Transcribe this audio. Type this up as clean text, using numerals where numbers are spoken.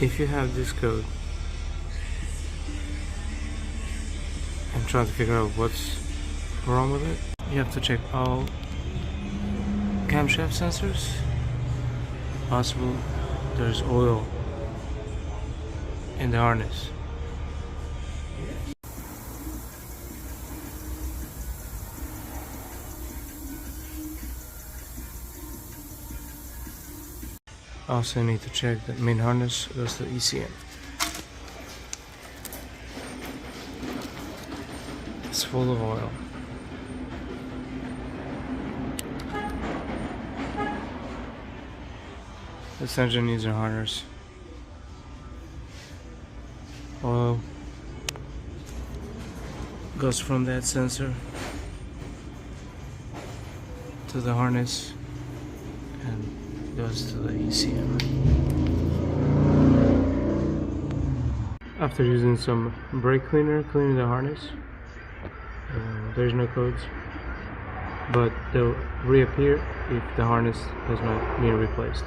If you have this code and try to figure out what's wrong with it, you have to check all camshaft sensors. Possible there's oil in the harness. Also need to check the main harness goes to ECM. It's full of oil. This engine needs a harness. Oil goes from that sensor to the harness and goes to the ECM. After using some brake cleaner cleaning the harness, there's no codes, but they'll reappear if the harness does not need replaced.